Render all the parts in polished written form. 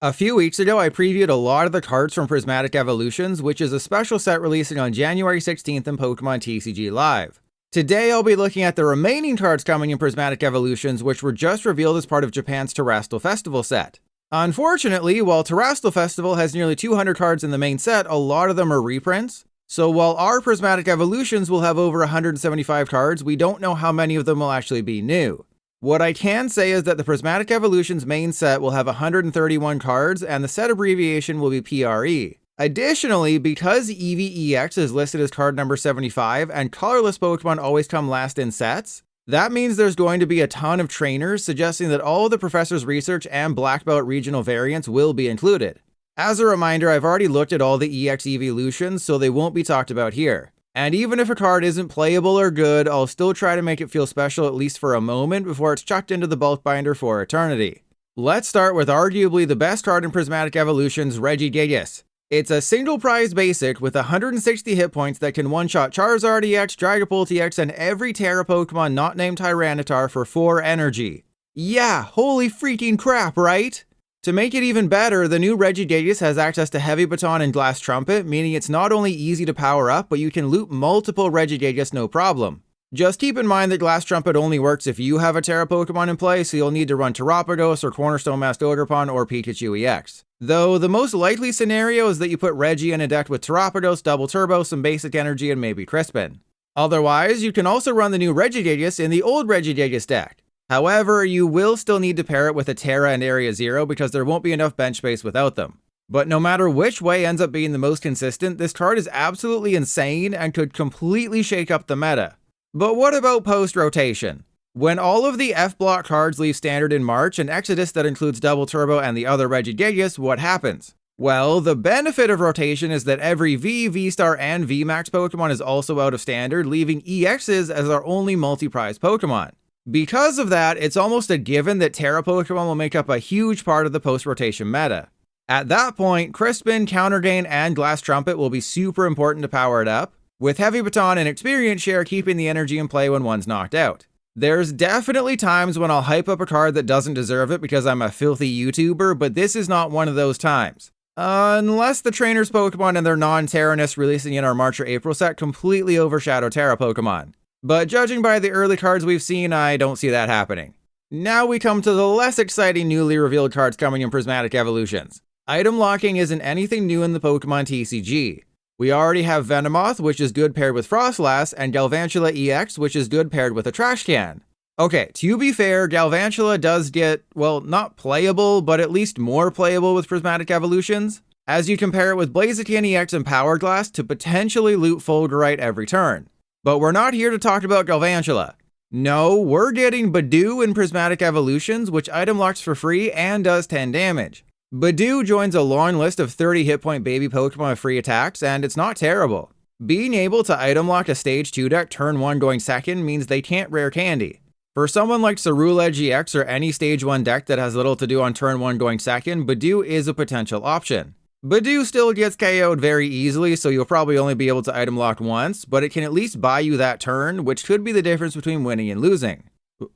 A few weeks ago, I previewed a lot of the cards from Prismatic Evolutions, which is a special set releasing on January 16th in Pokemon TCG Live. Today, I'll be looking at the remaining cards coming in Prismatic Evolutions, which were just revealed as part of Japan's Terastal Festival set. Unfortunately, while Terastal Festival has nearly 200 cards in the main set, a lot of them are reprints. So while our Prismatic Evolutions will have over 175 cards, we don't know how many of them will actually be new. What I can say is that the Prismatic Evolutions main set will have 131 cards, and the set abbreviation will be PRE. Additionally, because EVEX is listed as card number 75, and colorless Pokemon always come last in sets, that means there's going to be a ton of trainers, suggesting that all of the Professor's Research and Black Belt regional variants will be included. As a reminder, I've already looked at all the EX evolutions, so they won't be talked about here. And even if a card isn't playable or good, I'll still try to make it feel special at least for a moment before it's chucked into the bulk binder for eternity. Let's start with arguably the best card in Prismatic Evolutions, Regigigas. It's a single prize basic with 160 hit points that can one-shot Charizard EX, Dragapult EX, and every Terra Pokemon not named Tyranitar for 4 energy. Yeah, holy freaking crap, right? To make it even better, the new Regigigas has access to Heavy Baton and Glass Trumpet, meaning it's not only easy to power up, but you can loop multiple Regigigas no problem. Just keep in mind that Glass Trumpet only works if you have a Terra Pokemon in play, so you'll need to run Terapagos or Cornerstone Masked Ogerpon or Pikachu EX. Though the most likely scenario is that you put Reggie in a deck with Terapagos, Double Turbo, some basic energy, and maybe Crispin. Otherwise, you can also run the new Regigigas in the old Regigigas deck. However, you will still need to pair it with a Terra and Area Zero because there won't be enough bench space without them. But no matter which way ends up being the most consistent, this card is absolutely insane and could completely shake up the meta. But what about post-rotation? When all of the F-Block cards leave Standard in March, and Exodus that includes Double Turbo and the other Regigigas, what happens? Well, the benefit of rotation is that every V, V-Star, and V-Max Pokemon is also out of Standard, leaving EXs as our only multi-prize Pokemon. Because of that, it's almost a given that Terra Pokemon will make up a huge part of the post-rotation meta. At that point, Crispin, Counter Gain, and Glass Trumpet will be super important to power it up, with Heavy Baton and Experience Share keeping the energy in play when one's knocked out. There's definitely times when I'll hype up a card that doesn't deserve it because I'm a filthy YouTuber, but this is not one of those times. Unless the Trainer's Pokemon and their non-Terraness releasing in our March or April set completely overshadow Terra Pokemon. But judging by the early cards we've seen, I don't see that happening. Now we come to the less exciting newly revealed cards coming in Prismatic Evolutions. Item locking isn't anything new in the Pokemon TCG. We already have Venomoth, which is good paired with Frostlass, and Galvantula EX, which is good paired with a Trash Can. Okay, to be fair, Galvantula does get, well, not playable, but at least more playable with Prismatic Evolutions, as you compare it with Blaziken EX and Power Glass to potentially loot Fulgurite every turn. But we're not here to talk about Galvantula. No, we're getting Badoo in Prismatic Evolutions, which item locks for free and does 10 damage. Badoo joins a long list of 30 hit point baby Pokemon with free attacks, and it's not terrible. Being able to item lock a Stage 2 deck turn 1 going second means they can't rare candy. For someone like Ceruledge EX or any Stage 1 deck that has little to do on turn 1 going second, Badoo is a potential option. Badoo still gets KO'd very easily, so you'll probably only be able to item lock once, but it can at least buy you that turn, which could be the difference between winning and losing.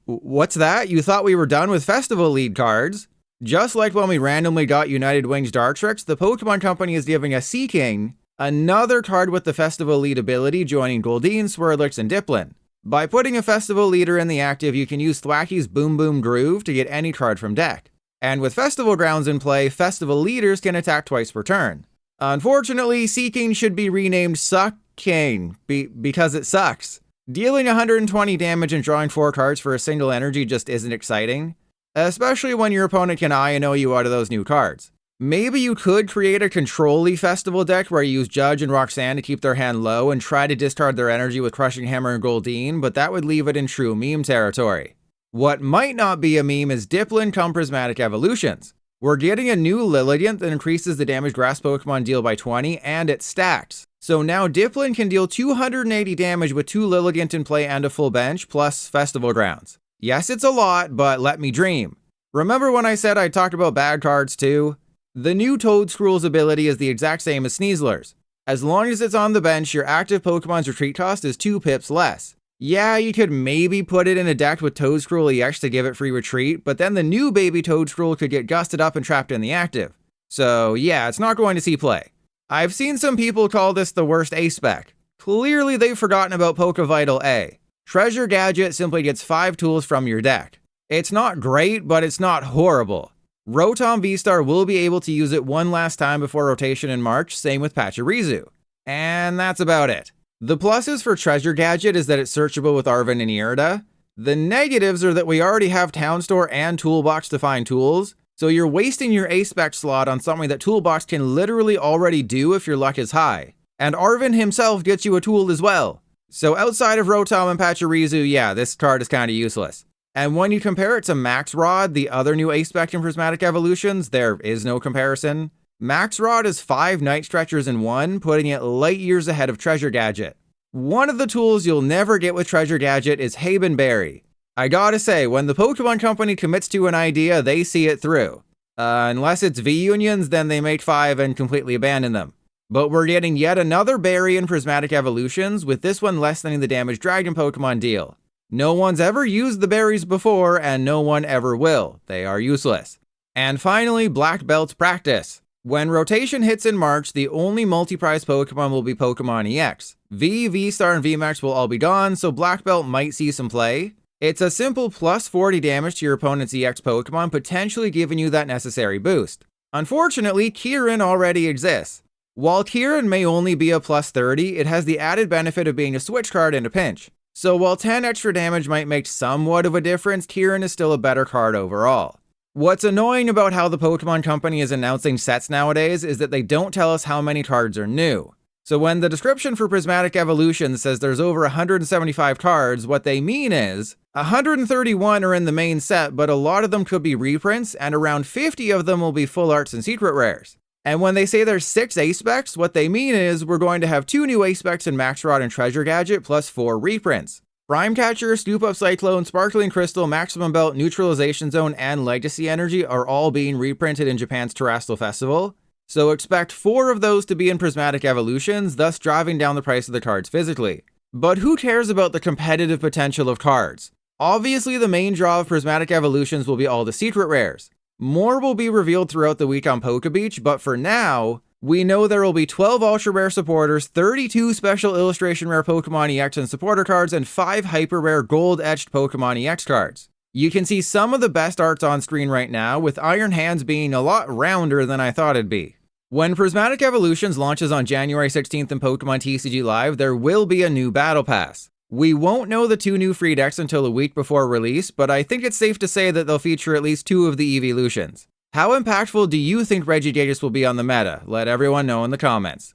What's that? You thought we were done with Festival lead cards? Just like when we randomly got United Wings Dartrix, the Pokemon Company is giving us Seaking, another card with the Festival lead ability joining Goldeen, Swirlix, and Dipplin. By putting a Festival leader in the active, you can use Thwacky's Boom Boom Groove to get any card from deck. And with Festival Grounds in play, Festival leaders can attack twice per turn. Unfortunately, Seaking should be renamed Sucking, because it sucks. Dealing 120 damage and drawing 4 cards for a single energy just isn't exciting, especially when your opponent can I&O you out of those new cards. Maybe you could create a Control-y Festival deck where you use Judge and Roxanne to keep their hand low and try to discard their energy with Crushing Hammer and Goldeen, but that would leave it in true meme territory. What might not be a meme is Dipplin come Prismatic Evolutions. We're getting a new Lilligant that increases the damage grass Pokemon deal by 20, and it stacks. So now Dipplin can deal 280 damage with 2 Lilligant in play and a full bench, plus Festival Grounds. Yes, it's a lot, but let me dream. Remember when I said I talked about bad cards too? The new Toedscruel's ability is the exact same as Sneasler's. As long as it's on the bench, your active Pokemon's retreat cost is 2 pips less. Yeah, you could maybe put it in a deck with Toedscruel EX to give it free retreat, but then the new baby Toedscruel could get gusted up and trapped in the active. So yeah, it's not going to see play. I've seen some people call this the worst A spec. Clearly they've forgotten about Pokevital A. Treasure Gadget simply gets 5 tools from your deck. It's not great, but it's not horrible. Rotom V-Star will be able to use it one last time before rotation in March, same with Pachirisu. And that's about it. The pluses for Treasure Gadget is that it's searchable with Arven and Irida. The negatives are that we already have Town Store and Toolbox to find tools, so you're wasting your A-Spec slot on something that Toolbox can literally already do if your luck is high. And Arven himself gets you a tool as well. So outside of Rotom and Pachirisu, yeah, this card is kinda useless. And when you compare it to Max Rod, the other new A-Spec in Prismatic Evolutions, there is no comparison. Max Rod is 5 Night Stretchers in 1, putting it light years ahead of Treasure Gadget. One of the tools you'll never get with Treasure Gadget is Haben Berry. I gotta say, when the Pokemon Company commits to an idea, they see it through. Unless it's V-Unions, then they make 5 and completely abandon them. But we're getting yet another berry in Prismatic Evolutions, with this one lessening the damage Dragon Pokemon deal. No one's ever used the berries before, and no one ever will. They are useless. And finally, Black Belt's Practice. When rotation hits in March, the only multi-prize Pokemon will be Pokemon EX. V-Star, and VMAX will all be gone, so Black Belt might see some play. It's a simple plus 40 damage to your opponent's EX Pokemon, potentially giving you that necessary boost. Unfortunately, Kieran already exists. While Kieran may only be a plus 30, it has the added benefit of being a switch card in a pinch. So while 10 extra damage might make somewhat of a difference, Kieran is still a better card overall. What's annoying about how the Pokemon Company is announcing sets nowadays is that they don't tell us how many cards are new. So when the description for Prismatic Evolutions says there's over 175 cards, what they mean is 131 are in the main set, but a lot of them could be reprints, and around 50 of them will be full arts and secret rares. And when they say there's 6 A-Specs, what they mean is we're going to have 2 new A-Specs in Max Rod and Treasure Gadget, plus 4 reprints. Prime Catcher, Scoop Up Cyclone, Sparkling Crystal, Maximum Belt, Neutralization Zone, and Legacy Energy are all being reprinted in Japan's Terrestrial Festival, so expect 4 of those to be in Prismatic Evolutions, thus driving down the price of the cards physically. But who cares about the competitive potential of cards? Obviously, the main draw of Prismatic Evolutions will be all the secret rares. More will be revealed throughout the week on Poke Beach, but for now, we know there will be 12 Ultra Rare Supporters, 32 Special Illustration Rare Pokemon EX and Supporter cards, and 5 Hyper Rare Gold Etched Pokemon EX cards. You can see some of the best arts on screen right now, with Iron Hands being a lot rounder than I thought it'd be. When Prismatic Evolutions launches on January 16th in Pokemon TCG Live, there will be a new Battle Pass. We won't know the 2 new free decks until a week before release, but I think it's safe to say that they'll feature at least 2 of the Evolutions. How impactful do you think Regigigas will be on the meta? Let everyone know in the comments.